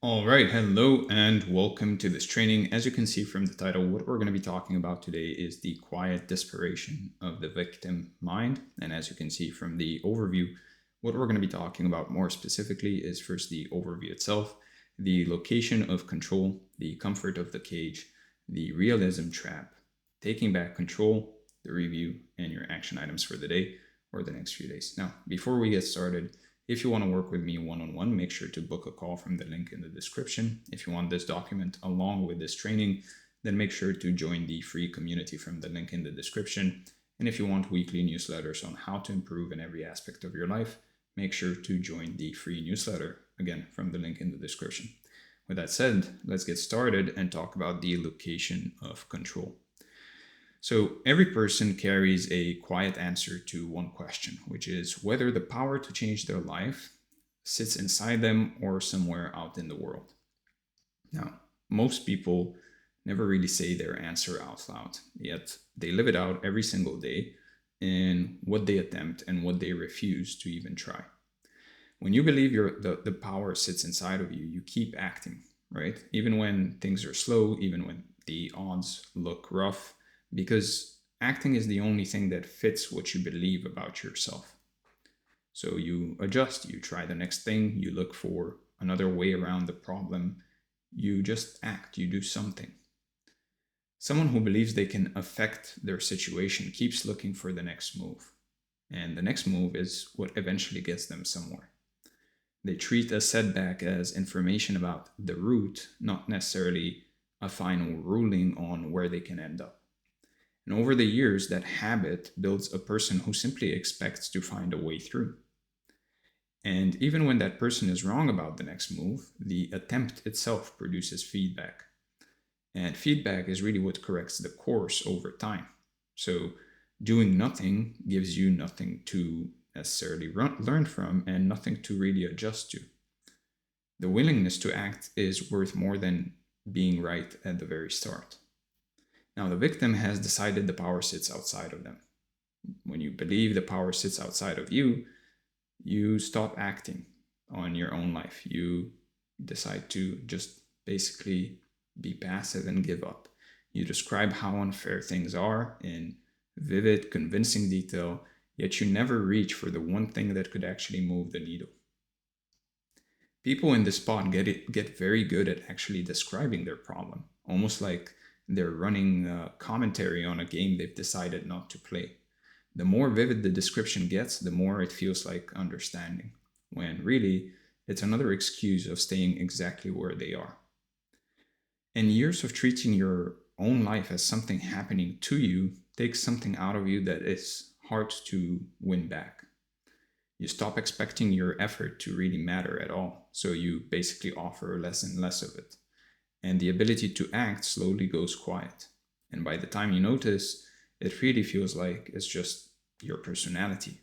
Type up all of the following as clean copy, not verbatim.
All right, hello and welcome to this training. As you can see from the title, what we're going to be talking about today is the quiet desperation of the victim mind. And as you can see from the overview, what we're going to be talking about more specifically is first the overview itself, the location of control, the comfort of the cage, the realism trap, taking back control, the review, and your action items for the day or the next few days. Now, before we get started, if you want to work with me one-on-one, make sure to book a call from the link in the description. If you want this document along with this training, then make sure to join the free community from the link in the description. And if you want weekly newsletters on how to improve in every aspect of your life, make sure to join the free newsletter, again, from the link in the description. With that said, let's get started and talk about the location of control. So every person carries a quiet answer to one question, which is whether the power to change their life sits inside them or somewhere out in the world. Now, most people never really say their answer out loud, yet they live it out every single day in what they attempt and what they refuse to even try. When you believe the power sits inside of you, you keep acting, right? Even when things are slow, even when the odds look rough, because acting is the only thing that fits what you believe about yourself. So you adjust, you try the next thing, you look for another way around the problem, you just act, you do something. Someone who believes they can affect their situation keeps looking for the next move. And the next move is what eventually gets them somewhere. They treat a setback as information about the route, not necessarily a final ruling on where they can end up. And over the years, that habit builds a person who simply expects to find a way through. And even when that person is wrong about the next move, the attempt itself produces feedback. And feedback is really what corrects the course over time. So doing nothing gives you nothing to necessarily learn from and nothing to really adjust to. The willingness to act is worth more than being right at the very start. Now, the victim has decided the power sits outside of them. When you believe the power sits outside of you, you stop acting on your own life. You decide to just basically be passive and give up. You describe how unfair things are in vivid, convincing detail, yet you never reach for the one thing that could actually move the needle. People in this spot get very good at actually describing their problem, almost like they're running commentary on a game they've decided not to play. The more vivid the description gets, the more it feels like understanding, when really it's another excuse of staying exactly where they are. And years of treating your own life as something happening to you takes something out of you that is hard to win back. You stop expecting your effort to really matter at all, so you basically offer less and less of it. And the ability to act slowly goes quiet. And by the time you notice, it really feels like it's just your personality.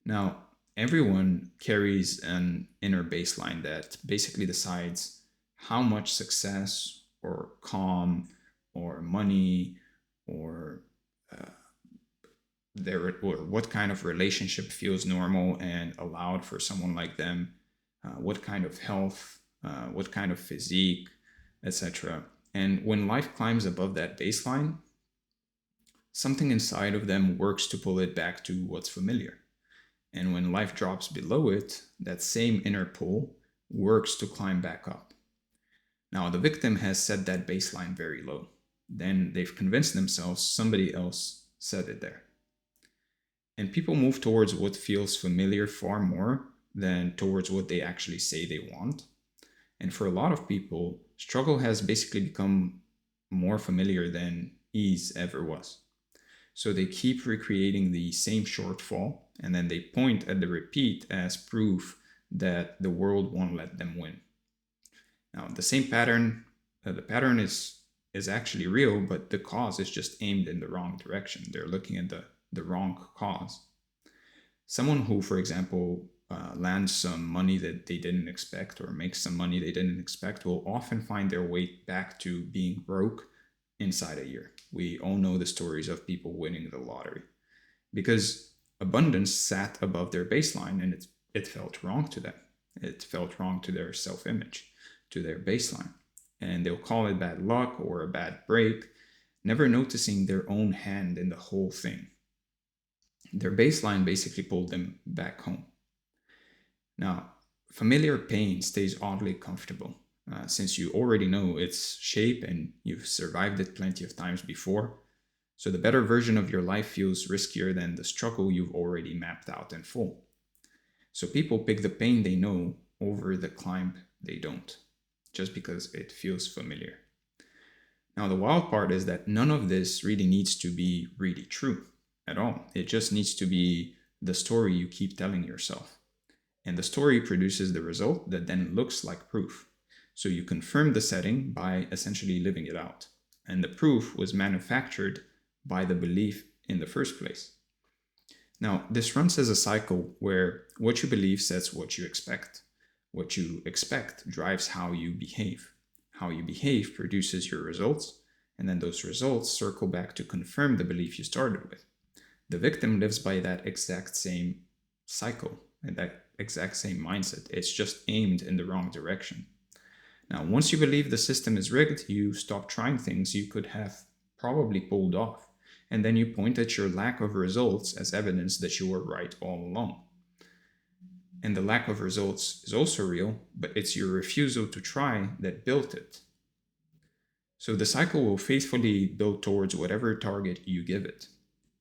Now, everyone carries an inner baseline that basically decides how much success or calm or money or or what kind of relationship feels normal and allowed for someone like them, what kind of health, what kind of physique, etc. And when life climbs above that baseline, something inside of them works to pull it back to what's familiar. And when life drops below it, that same inner pull works to climb back up. Now, the victim has set that baseline very low. Then they've convinced themselves somebody else set it there. And people move towards what feels familiar far more than towards what they actually say they want. And for a lot of people, struggle has basically become more familiar than ease ever was. So they keep recreating the same shortfall, and then they point at the repeat as proof that the world won't let them win. Now, the same pattern, the pattern is actually real, but the cause is just aimed in the wrong direction. They're looking at the wrong cause. Someone who, for example, lands some money that they didn't expect or makes some money they didn't expect will often find their way back to being broke inside a year. We all know the stories of people winning the lottery because abundance sat above their baseline and it felt wrong to them. It felt wrong to their self-image. to their baseline. And they'll call it bad luck or a bad break, never noticing their own hand in the whole thing. Their baseline basically pulled them back home. Now, familiar pain stays oddly comfortable since you already know its shape and you've survived it plenty of times before. So the better version of your life feels riskier than the struggle you've already mapped out in full. So people pick the pain they know over the climb they don't, just because it feels familiar. Now, the wild part is that none of this really needs to be really true at all. It just needs to be the story you keep telling yourself. And the story produces the result that then looks like proof. So you confirm the setting by essentially living it out. And the proof was manufactured by the belief in the first place. Now, this runs as a cycle where what you believe sets what you expect. What you expect drives how you behave. How you behave produces your results, and then those results circle back to confirm the belief you started with. The victim lives by that exact same cycle and that exact same mindset. It's just aimed in the wrong direction. Now, once you believe the system is rigged, you stop trying things you could have probably pulled off, and then you point at your lack of results as evidence that you were right all along. And the lack of results is also real, but it's your refusal to try that built it. So the cycle will faithfully build towards whatever target you give it.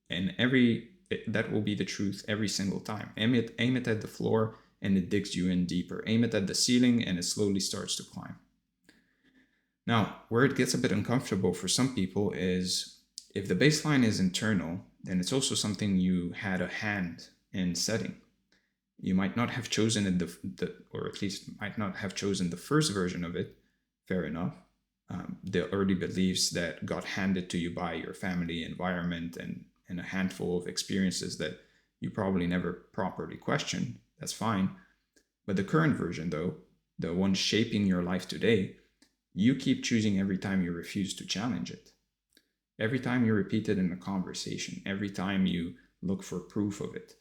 And that will be the truth every single time. Aim it at the floor and it digs you in deeper. Aim it at the ceiling and it slowly starts to climb. Now, where it gets a bit uncomfortable for some people is if the baseline is internal, then it's also something you had a hand in setting. You might not have chosen it, or at least might not have chosen the first version of it. Fair enough. The early beliefs that got handed to you by your family, environment, and a handful of experiences that you probably never properly questioned. That's fine. But the current version, though, the one shaping your life today, you keep choosing every time you refuse to challenge it. Every time you repeat it in a conversation, every time you look for proof of it.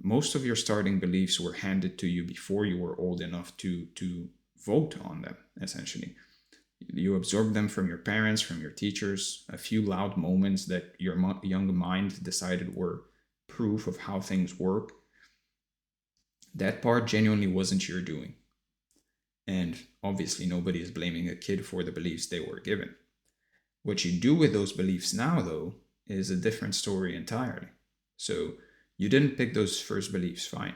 Most of your starting beliefs were handed to you before you were old enough to vote on them, essentially. You absorbed them from your parents, from your teachers, a few loud moments that your young mind decided were proof of how things work. That part genuinely wasn't your doing. And obviously nobody is blaming a kid for the beliefs they were given. What you do with those beliefs now, though, is a different story entirely. So you didn't pick those first beliefs, fine.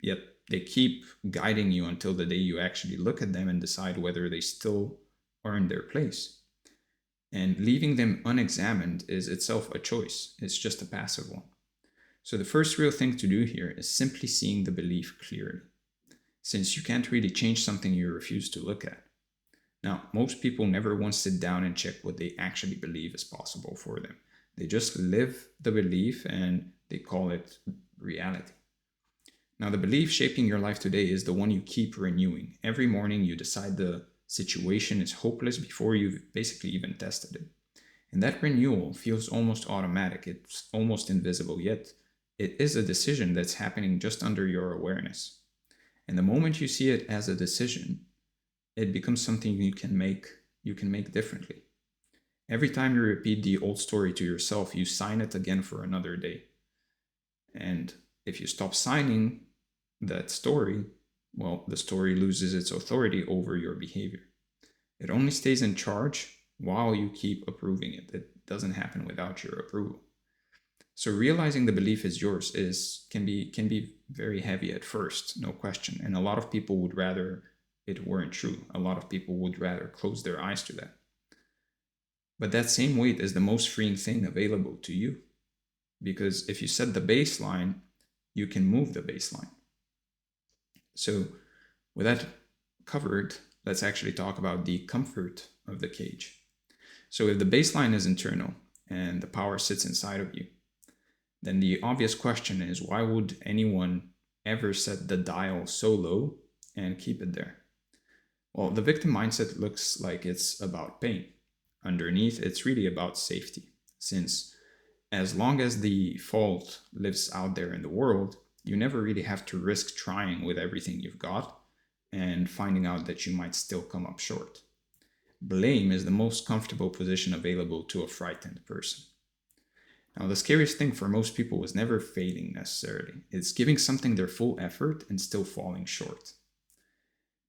Yet they keep guiding you until the day you actually look at them and decide whether they still earn their place. And leaving them unexamined is itself a choice. It's just a passive one. So the first real thing to do here is simply seeing the belief clearly, since you can't really change something you refuse to look at. Now, most people never once sit down and check what they actually believe is possible for them. They just live the belief and they call it reality. Now, the belief shaping your life today is the one you keep renewing. Every morning you decide the situation is hopeless before you've basically even tested it. And that renewal feels almost automatic. It's almost invisible, yet it is a decision that's happening just under your awareness. And the moment you see it as a decision, it becomes something you can make differently. Every time you repeat the old story to yourself, you sign it again for another day. And if you stop signing that story, well, the story loses its authority over your behavior. It only stays in charge while you keep approving it. It doesn't happen without your approval. So realizing the belief is yours can be very heavy at first, no question. And a lot of people would rather it weren't true. A lot of people would rather close their eyes to that. But that same weight is the most freeing thing available to you. Because if you set the baseline, you can move the baseline. So with that covered, let's actually talk about the comfort of the cage. So if the baseline is internal and the power sits inside of you, then the obvious question is, why would anyone ever set the dial so low and keep it there? Well, the victim mindset looks like it's about pain. Underneath, it's really about safety, since as long as the fault lives out there in the world, you never really have to risk trying with everything you've got, and finding out that you might still come up short. Blame is the most comfortable position available to a frightened person. Now, the scariest thing for most people is never failing necessarily. It's giving something their full effort and still falling short.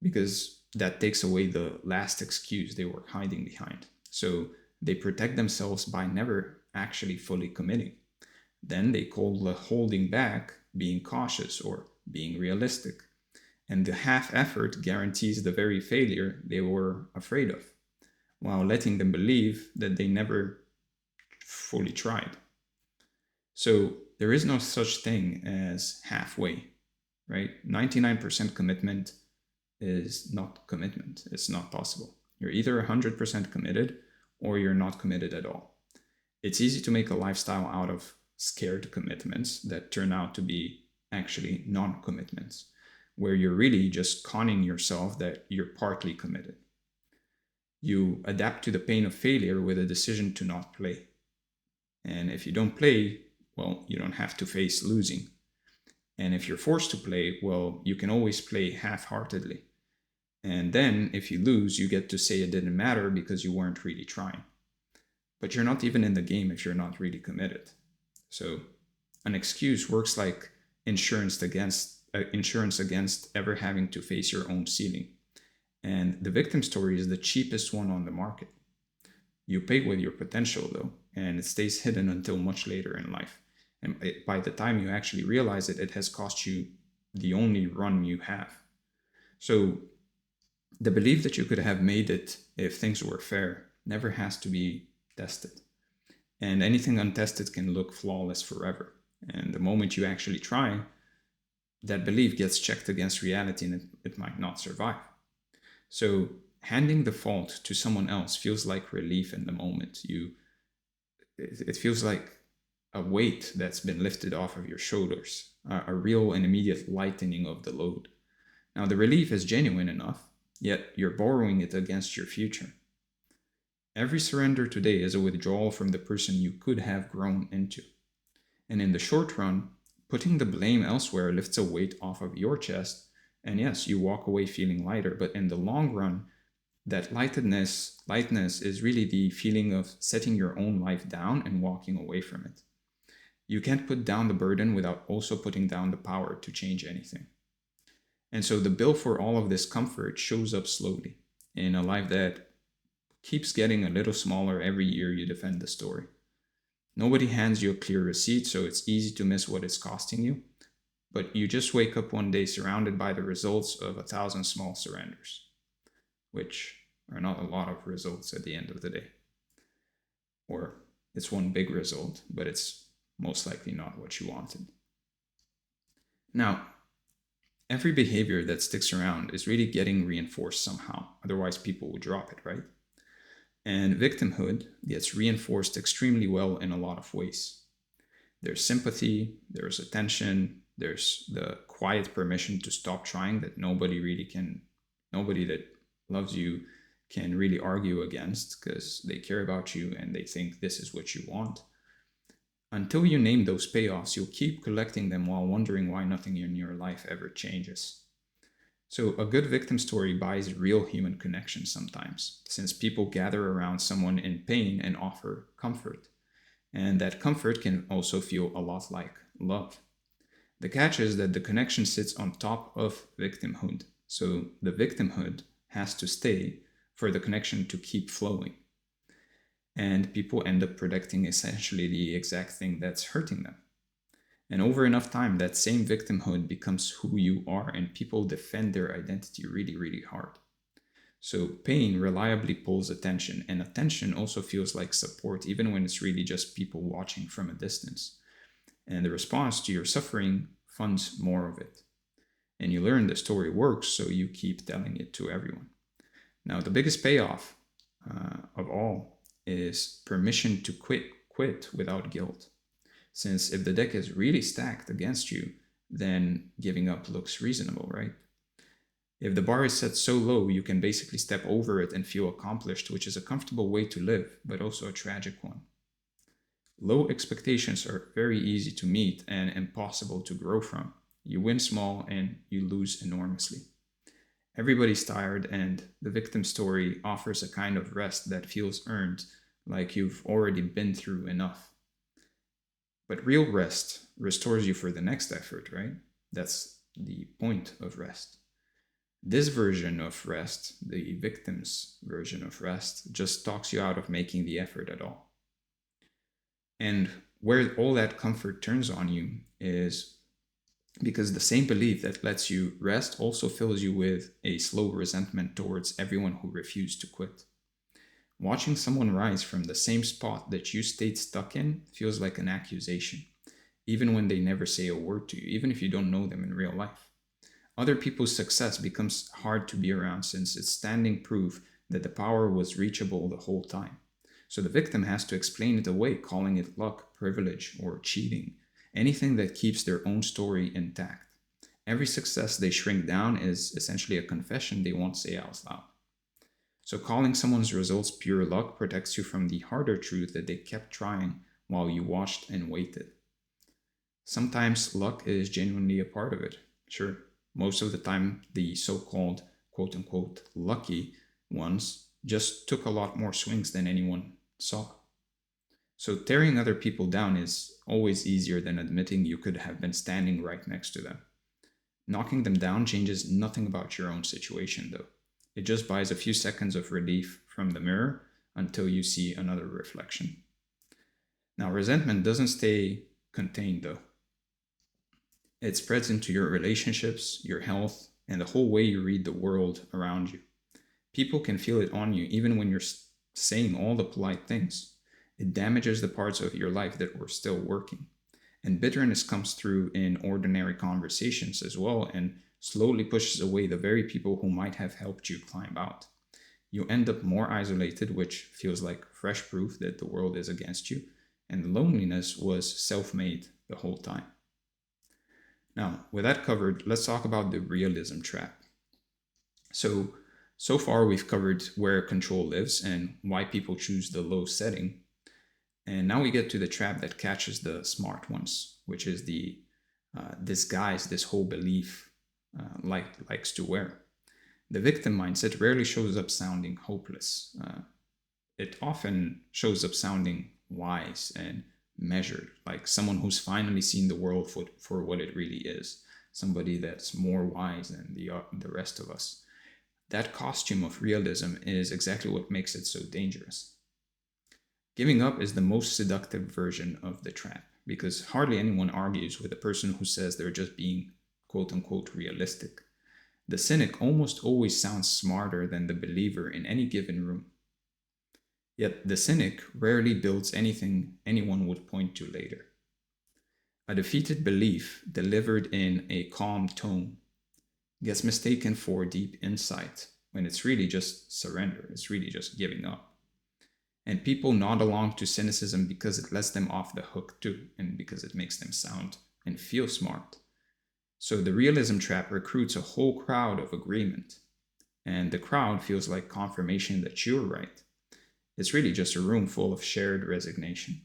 Because that takes away the last excuse they were hiding behind. So they protect themselves by never actually fully committing. Then they call the holding back being cautious or being realistic. And the half effort guarantees the very failure they were afraid of, while letting them believe that they never fully tried. So there is no such thing as halfway, right? 99% commitment is not commitment. It's not possible. You're either 100% committed or you're not committed at all. It's easy to make a lifestyle out of scared commitments that turn out to be actually non-commitments, where you're really just conning yourself that you're partly committed. You adapt to the pain of failure with a decision to not play. And if you don't play, well, you don't have to face losing. And if you're forced to play, well, you can always play half-heartedly. And then if you lose, you get to say it didn't matter because you weren't really trying. But you're not even in the game if you're not really committed. So an excuse works like insurance against ever having to face your own ceiling. And the victim story is the cheapest one on the market. You pay with your potential though, and it stays hidden until much later in life. And by the time you actually realize it, it has cost you the only run you have. So the belief that you could have made it if things were fair never has to be tested. And anything untested can look flawless forever. And the moment you actually try, that belief gets checked against reality and it might not survive. So handing the fault to someone else feels like relief in the moment. It feels like a weight that's been lifted off of your shoulders, a real and immediate lightening of the load. Now, the relief is genuine enough, yet you're borrowing it against your future. Every surrender today is a withdrawal from the person you could have grown into. And in the short run, putting the blame elsewhere lifts a weight off of your chest, and yes, you walk away feeling lighter, but in the long run, that lightness is really the feeling of setting your own life down and walking away from it. You can't put down the burden without also putting down the power to change anything. And so the bill for all of this comfort shows up slowly in a life that keeps getting a little smaller every year you defend the story. Nobody hands you a clear receipt, so it's easy to miss what it's costing you. But you just wake up one day surrounded by the results of 1,000 small surrenders, which are not a lot of results at the end of the day. Or it's one big result, but it's most likely not what you wanted. Now, every behavior that sticks around is really getting reinforced somehow. Otherwise, people would drop it, right? And victimhood gets reinforced extremely well in a lot of ways. There's sympathy, there's attention, there's the quiet permission to stop trying that nobody that loves you can really argue against because they care about you and they think this is what you want. Until you name those payoffs, you'll keep collecting them while wondering why nothing in your life ever changes. So a good victim story buys real human connection sometimes, since people gather around someone in pain and offer comfort. And that comfort can also feel a lot like love. The catch is that the connection sits on top of victimhood. So the victimhood has to stay for the connection to keep flowing. And people end up protecting essentially the exact thing that's hurting them. And over enough time, that same victimhood becomes who you are, and people defend their identity really, really hard. So pain reliably pulls attention, and attention also feels like support, even when it's really just people watching from a distance. And the response to your suffering funds more of it. And you learn the story works, so you keep telling it to everyone. Now, the biggest payoff of all is permission to quit without guilt. Since if the deck is really stacked against you, then giving up looks reasonable, right? If the bar is set so low, you can basically step over it and feel accomplished, which is a comfortable way to live, but also a tragic one. Low expectations are very easy to meet and impossible to grow from. You win small and you lose enormously. Everybody's tired, and the victim story offers a kind of rest that feels earned, like you've already been through enough. But real rest restores you for the next effort, right? That's the point of rest. This version of rest, the victim's version of rest, just talks you out of making the effort at all. And where all that comfort turns on you is because the same belief that lets you rest also fills you with a slow resentment towards everyone who refused to quit. Watching someone rise from the same spot that you stayed stuck in feels like an accusation, even when they never say a word to you, even if you don't know them in real life. Other people's success becomes hard to be around since it's standing proof that the power was reachable the whole time. So the victim has to explain it away, calling it luck, privilege, or cheating, anything that keeps their own story intact. Every success they shrink down is essentially a confession they won't say out loud. So calling someone's results pure luck protects you from the harder truth that they kept trying while you watched and waited. Sometimes luck is genuinely a part of it. Sure, most of the time the so-called quote unquote lucky ones just took a lot more swings than anyone saw. So tearing other people down is always easier than admitting you could have been standing right next to them. Knocking them down changes nothing about your own situation, though. It just buys a few seconds of relief from the mirror until you see another reflection. Now, resentment doesn't stay contained, though. It spreads into your relationships, your health, and the whole way you read the world around you. People can feel it on you even when you're saying all the polite things. It damages the parts of your life that were still working. And bitterness comes through in ordinary conversations as well and slowly pushes away the very people who might have helped you climb out. You end up more isolated, which feels like fresh proof that the world is against you, and loneliness was self-made the whole time. Now, with that covered, let's talk about the realism trap. So far we've covered where control lives and why people choose the low setting. And now we get to the trap that catches the smart ones, which is the disguise this whole belief likes to wear. The victim mindset rarely shows up sounding hopeless. It often shows up sounding wise and measured, like someone who's finally seen the world for what it really is, somebody that's more wise than the rest of us. That costume of realism is exactly what makes it so dangerous. Giving up is the most seductive version of the trap because hardly anyone argues with a person who says they're just being quote unquote realistic. The cynic almost always sounds smarter than the believer in any given room. Yet the cynic rarely builds anything anyone would point to later. A defeated belief delivered in a calm tone gets mistaken for deep insight when it's really just surrender, it's really just giving up. And people nod along to cynicism because it lets them off the hook too, and because it makes them sound and feel smart. So the realism trap recruits a whole crowd of agreement, and the crowd feels like confirmation that you're right. It's really just a room full of shared resignation.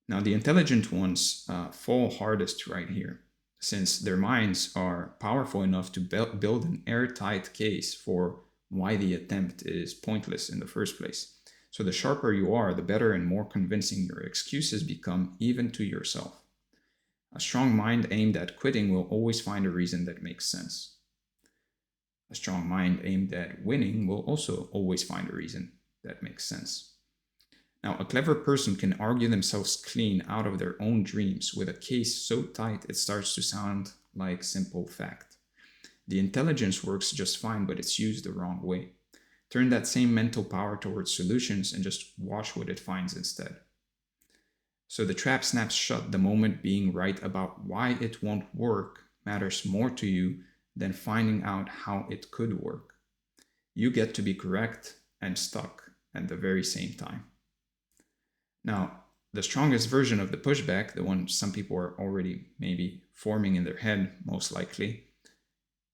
Now, the intelligent ones fall hardest right here, since their minds are powerful enough to build an airtight case for why the attempt is pointless in the first place. So the sharper you are, the better and more convincing your excuses become, even to yourself. A strong mind aimed at quitting will always find a reason that makes sense. A strong mind aimed at winning will also always find a reason that makes sense. Now, a clever person can argue themselves clean out of their own dreams with a case so tight it starts to sound like simple fact. The intelligence works just fine, but it's used the wrong way. Turn that same mental power towards solutions and just watch what it finds instead. So the trap snaps shut the moment being right about why it won't work matters more to you than finding out how it could work. You get to be correct and stuck at the very same time. Now, the strongest version of the pushback, the one some people are already maybe forming in their head, most likely,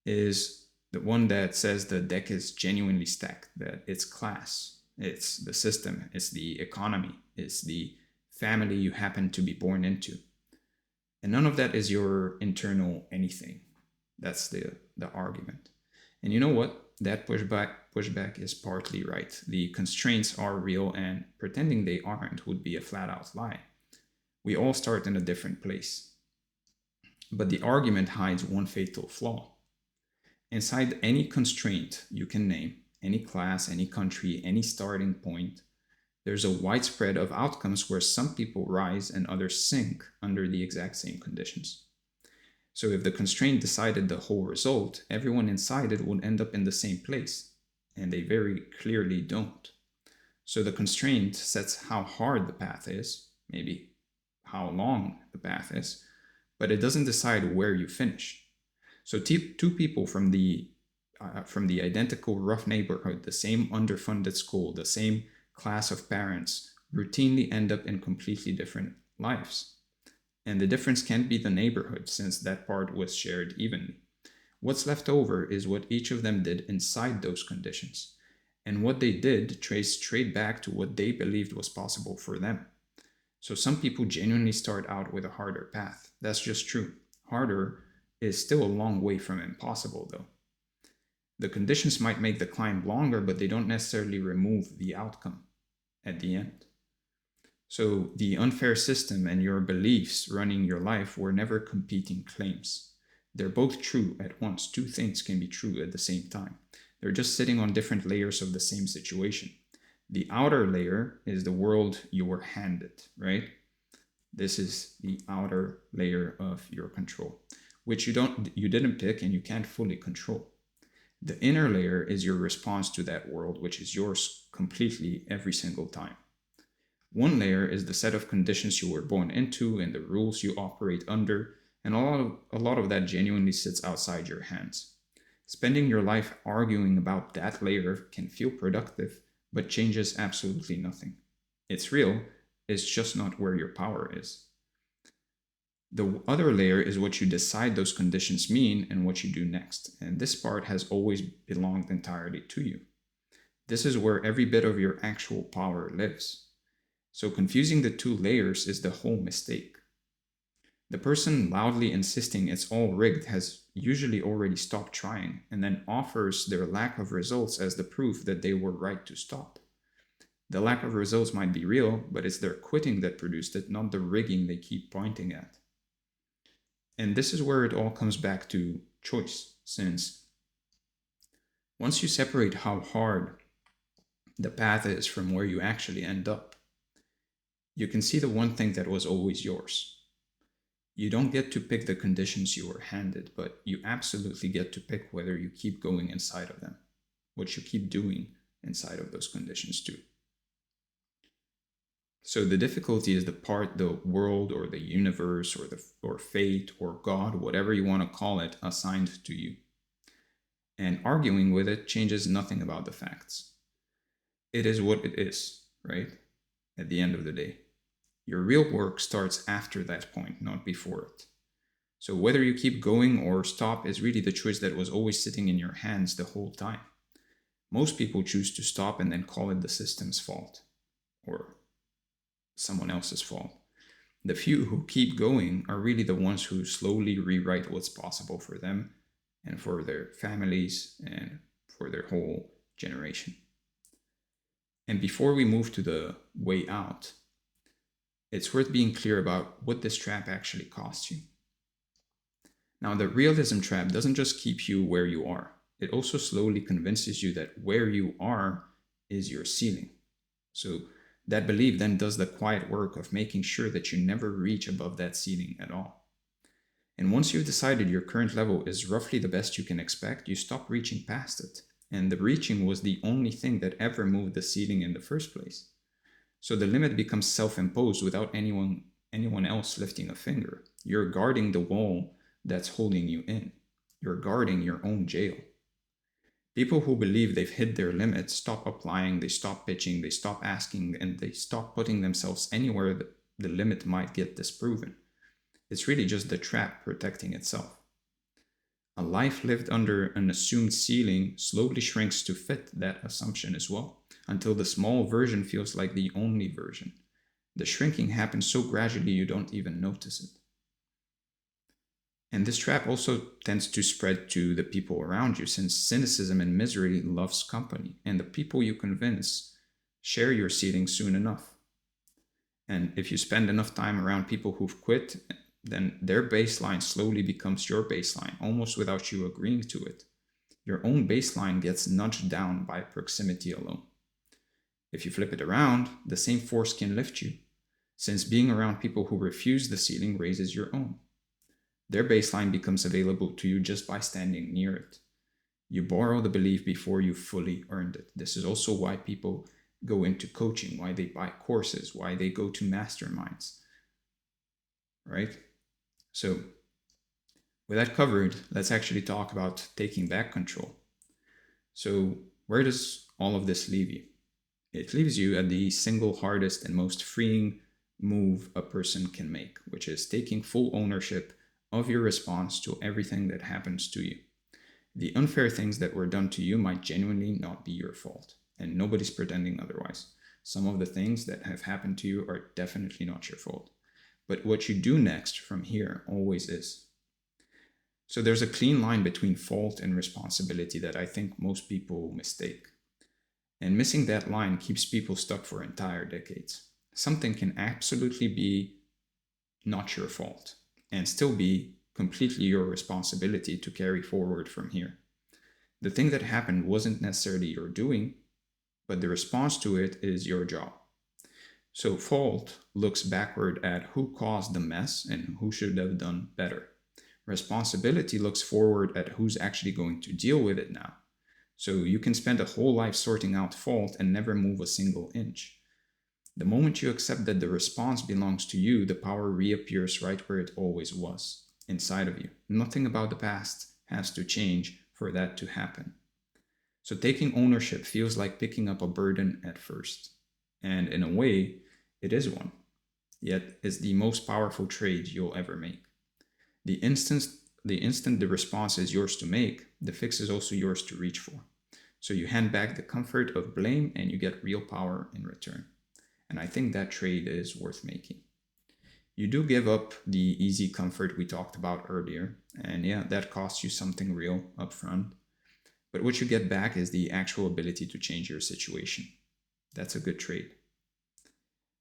is the one that says the deck is genuinely stacked, that it's class, it's the system, it's the economy, it's the family you happen to be born into. And none of that is your internal anything. That's the argument. And you know what? That pushback is partly right. The constraints are real, and pretending they aren't would be a flat out lie. We all start in a different place. But the argument hides one fatal flaw. Inside any constraint you can name, any class, any country, any starting point, there's a widespread of outcomes where some people rise and others sink under the exact same conditions. So if the constraint decided the whole result, everyone inside it would end up in the same place, and they very clearly don't. So the constraint sets how hard the path is, maybe how long the path is, but it doesn't decide where you finish. So two people from the identical rough neighborhood, the same underfunded school, the same class of parents, routinely end up in completely different lives. And the difference can't be the neighborhood, since that part was shared evenly. What's left over is what each of them did inside those conditions. And what they did traced straight back to what they believed was possible for them. So some people genuinely start out with a harder path. That's just true. Harder is still a long way from impossible, though. The conditions might make the climb longer, but they don't necessarily remove the outcome at the end. So the unfair system and your beliefs running your life were never competing claims. They're both true at once. Two things can be true at the same time. They're just sitting on different layers of the same situation. The outer layer is the world you were handed, right? This is the outer layer of your control, which you didn't pick and you can't fully control. The inner layer is your response to that world, which is yours completely every single time. One layer is the set of conditions you were born into and the rules you operate under, and a lot of that genuinely sits outside your hands. Spending your life arguing about that layer can feel productive, but changes absolutely nothing. It's real, it's just not where your power is. The other layer is what you decide those conditions mean and what you do next, and this part has always belonged entirely to you. This is where every bit of your actual power lives. So confusing the two layers is the whole mistake. The person loudly insisting it's all rigged has usually already stopped trying and then offers their lack of results as the proof that they were right to stop. The lack of results might be real, but it's their quitting that produced it, not the rigging they keep pointing at. And this is where it all comes back to choice, since once you separate how hard the path is from where you actually end up, you can see the one thing that was always yours. You don't get to pick the conditions you were handed, but you absolutely get to pick whether you keep going inside of them, what you keep doing inside of those conditions too. So the difficulty is the part the world or the universe or fate or God, whatever you want to call it, assigned to you. And arguing with it changes nothing about the facts. It is what it is, right? At the end of the day. Your real work starts after that point, not before it. So whether you keep going or stop is really the choice that was always sitting in your hands the whole time. Most people choose to stop and then call it the system's fault or someone else's fault. The few who keep going are really the ones who slowly rewrite what's possible for them and for their families and for their whole generation. And before we move to the way out, it's worth being clear about what this trap actually costs you. Now, the realism trap doesn't just keep you where you are. It also slowly convinces you that where you are is your ceiling. So that belief then does the quiet work of making sure that you never reach above that ceiling at all. And once you've decided your current level is roughly the best you can expect, you stop reaching past it. And the reaching was the only thing that ever moved the ceiling in the first place. So the limit becomes self-imposed without anyone else lifting a finger. You're guarding the wall that's holding you in. You're guarding your own jail. People who believe they've hit their limit stop applying, they stop pitching, they stop asking, and they stop putting themselves anywhere that the limit might get disproven. It's really just the trap protecting itself. A life lived under an assumed ceiling slowly shrinks to fit that assumption as well, until the small version feels like the only version. The shrinking happens so gradually you don't even notice it. And this trap also tends to spread to the people around you, since cynicism and misery loves company, and the people you convince share your seating soon enough. And if you spend enough time around people who've quit, then their baseline slowly becomes your baseline, almost without you agreeing to it. Your own baseline gets nudged down by proximity alone. If you flip it around, the same force can lift you, since being around people who refuse the ceiling raises your own. Their baseline becomes available to you just by standing near it. You borrow the belief before you fully earned it. This is also why people go into coaching, why they buy courses, why they go to masterminds, right? So with that covered, let's actually talk about taking back control. So where does all of this leave you? It leaves you at the single hardest and most freeing move a person can make, which is taking full ownership of your response to everything that happens to you. The unfair things that were done to you might genuinely not be your fault, and nobody's pretending otherwise. Some of the things that have happened to you are definitely not your fault. But what you do next from here always is. So there's a clean line between fault and responsibility that I think most people mistake. And missing that line keeps people stuck for entire decades. Something can absolutely be not your fault and still be completely your responsibility to carry forward from here. The thing that happened wasn't necessarily your doing, but the response to it is your job. So fault looks backward at who caused the mess and who should have done better. Responsibility looks forward at who's actually going to deal with it now. So you can spend a whole life sorting out fault and never move a single inch. The moment you accept that the response belongs to you, the power reappears right where it always was, inside of you. Nothing about the past has to change for that to happen. So taking ownership feels like picking up a burden at first. And in a way, it is one. Yet it's the most powerful trade you'll ever make. The instant the response is yours to make, the fix is also yours to reach for. So you hand back the comfort of blame and you get real power in return. And I think that trade is worth making. You do give up the easy comfort we talked about earlier. And yeah, that costs you something real up front. But what you get back is the actual ability to change your situation. That's a good trade.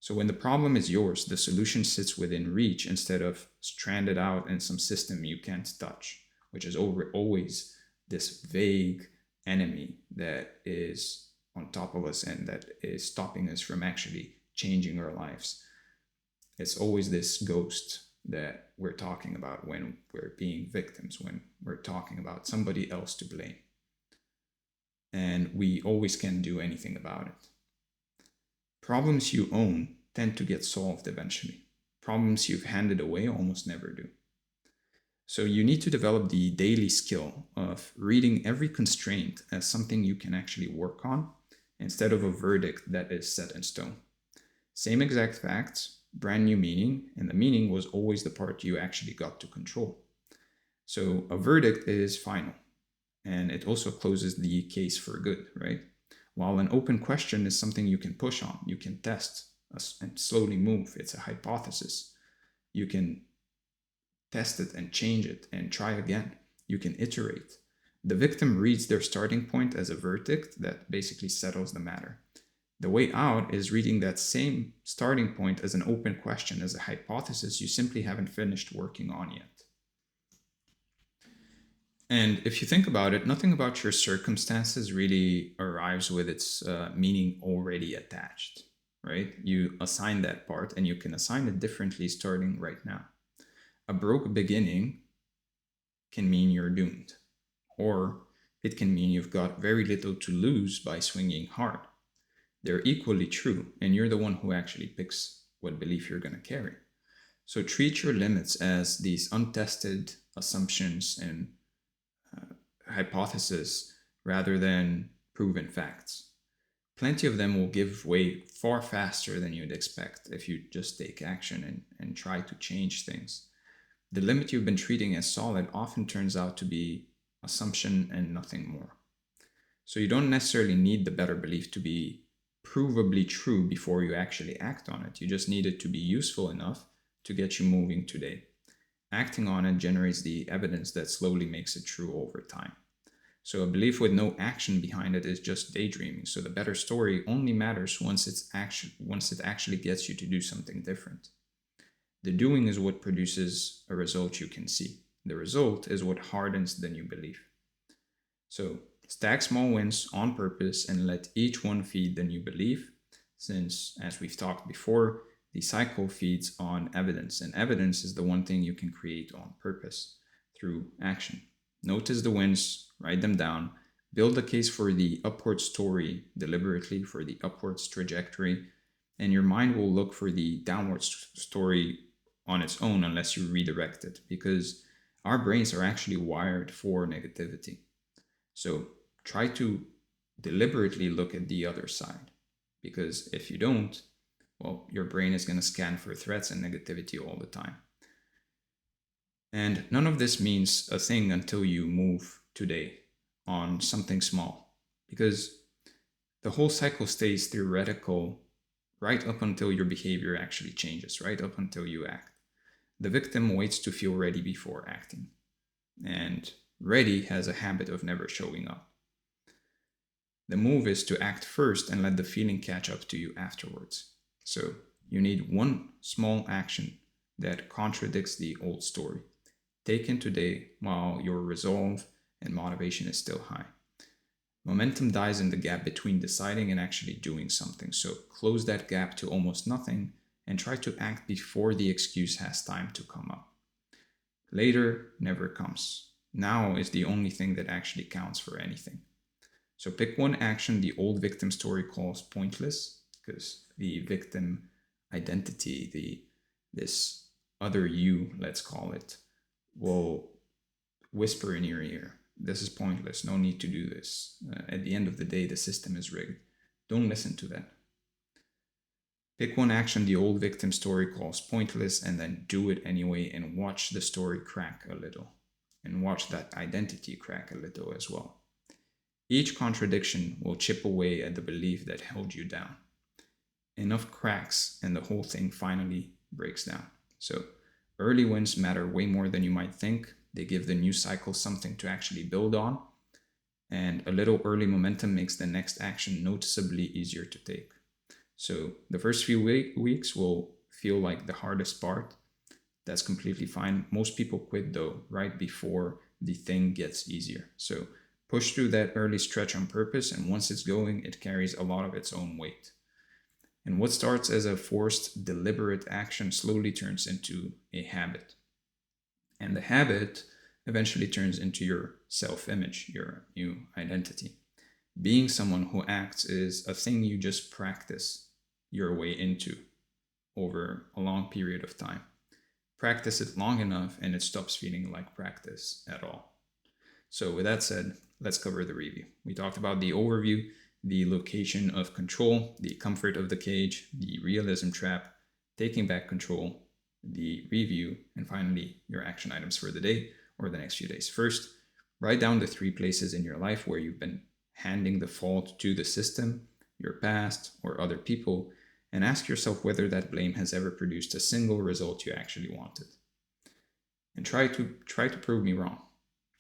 So when the problem is yours, the solution sits within reach instead of stranded out in some system you can't touch, which is always this vague enemy that is on top of us and that is stopping us from actually changing our lives. It's always this ghost that we're talking about when we're being victims, when we're talking about somebody else to blame. And we always can't do anything about it. Problems you own tend to get solved eventually. Problems you've handed away almost never do. So you need to develop the daily skill of reading every constraint as something you can actually work on instead of a verdict that is set in stone. Same exact facts, brand new meaning, and the meaning was always the part you actually got to control. So a verdict is final, and it also closes the case for good, right? While an open question is something you can push on, you can test and slowly move. It's a hypothesis. You can test it and change it and try again. You can iterate. The victim reads their starting point as a verdict that basically settles the matter. The way out is reading that same starting point as an open question, as a hypothesis you simply haven't finished working on yet. And if you think about it, nothing about your circumstances really arrives with its meaning already attached, right? You assign that part and you can assign it differently starting right now. A broke beginning can mean you're doomed, or it can mean you've got very little to lose by swinging hard. They're equally true, and you're the one who actually picks what belief you're going to carry. So treat your limits as these untested assumptions and hypotheses rather than proven facts. Plenty of them will give way far faster than you'd expect if you just take action and try to change things. The limit you've been treating as solid often turns out to be assumption and nothing more. So you don't necessarily need the better belief to be provably true before you actually act on it. You just need it to be useful enough to get you moving today. acting on it generates the evidence that slowly makes it true over time. So a belief with no action behind it is just daydreaming. So the better story only matters once it actually gets you to do something different. The doing is what produces a result you can see. The result is what hardens the new belief. So stack small wins on purpose and let each one feed the new belief, since, as we've talked before, the cycle feeds on evidence, and evidence is the one thing you can create on purpose through action. Notice the wins, write them down, build a case for the upward story deliberately, for the upwards trajectory, and your mind will look for the downward story on its own unless you redirect it, because our brains are actually wired for negativity. So try to deliberately look at the other side, because if you don't, well, your brain is going to scan for threats and negativity all the time. And none of this means a thing until you move today on something small, because the whole cycle stays theoretical right up until your behavior actually changes, right up until you act. The victim waits to feel ready before acting, and ready has a habit of never showing up. The move is to act first and let the feeling catch up to you afterwards. So you need one small action that contradicts the old story, taken today while your resolve and motivation is still high. Momentum dies in the gap between deciding and actually doing something, so close that gap to almost nothing and try to act before the excuse has time to come up. Later never comes. Now is the only thing that actually counts for anything. So pick one action the old victim story calls pointless, because the victim identity, this other you, let's call it, will whisper in your ear, this is pointless, no need to do this. At the end of the day, the system is rigged. Don't listen to that. Pick one action the old victim story calls pointless and then do it anyway, and watch the story crack a little, and watch that identity crack a little as well. Each contradiction will chip away at the belief that held you down. Enough cracks and the whole thing finally breaks down. So early wins matter way more than you might think. They give the new cycle something to actually build on, and a little early momentum makes the next action noticeably easier to take. So the first few weeks will feel like the hardest part. That's completely fine. Most people quit though right before the thing gets easier. So push through that early stretch on purpose, and once it's going, it carries a lot of its own weight. And what starts as a forced, deliberate action slowly turns into a habit. And the habit eventually turns into your self-image, your new identity. Being someone who acts is a thing you just practice your way into over a long period of time. Practice it long enough and it stops feeling like practice at all. So with that said, let's cover the review. We talked about the overview, the location of control, the comfort of the cage, the realism trap, taking back control, the review, and finally your action items for the day or the next few days. First, write down the 3 places in your life where you've been handing the fault to the system, your past, or other people, and ask yourself whether that blame has ever produced a single result you actually wanted. And try to prove me wrong.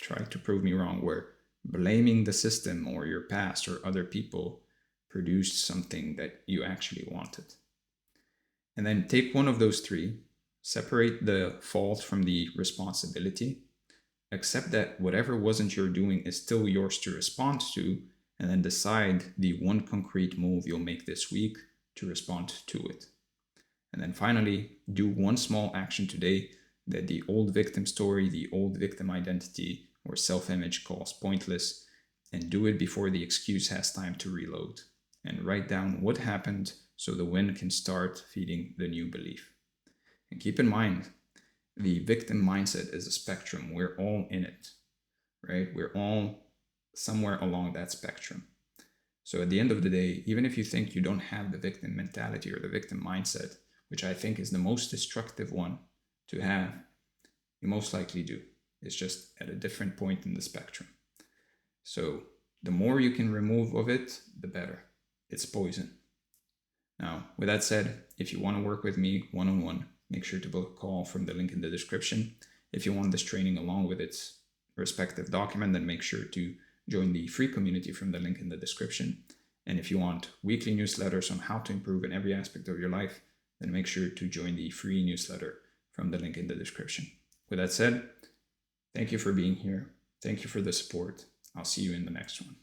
Try to prove me wrong where blaming the system or your past or other people produced something that you actually wanted. And then take one of those 3, separate the fault from the responsibility, accept that whatever wasn't your doing is still yours to respond to, and then decide the one concrete move you'll make this week to respond to it. And then finally, do one small action today that the old victim story, the old victim identity, or self-image calls pointless, and do it before the excuse has time to reload. And write down what happened so the win can start feeding the new belief. And keep in mind, the victim mindset is a spectrum. We're all in it, right? We're all somewhere along that spectrum. So at the end of the day, even if you think you don't have the victim mentality or the victim mindset, which I think is the most destructive one to have, you most likely do. It's just at a different point in the spectrum. So the more you can remove of it, the better. It's poison. Now, with that said, if you want to work with me one-on-one, make sure to book a call from the link in the description. If you want this training along with its respective document, then make sure to join the free community from the link in the description. And if you want weekly newsletters on how to improve in every aspect of your life, then make sure to join the free newsletter from the link in the description. With that said, thank you for being here. Thank you for the support. I'll see you in the next one.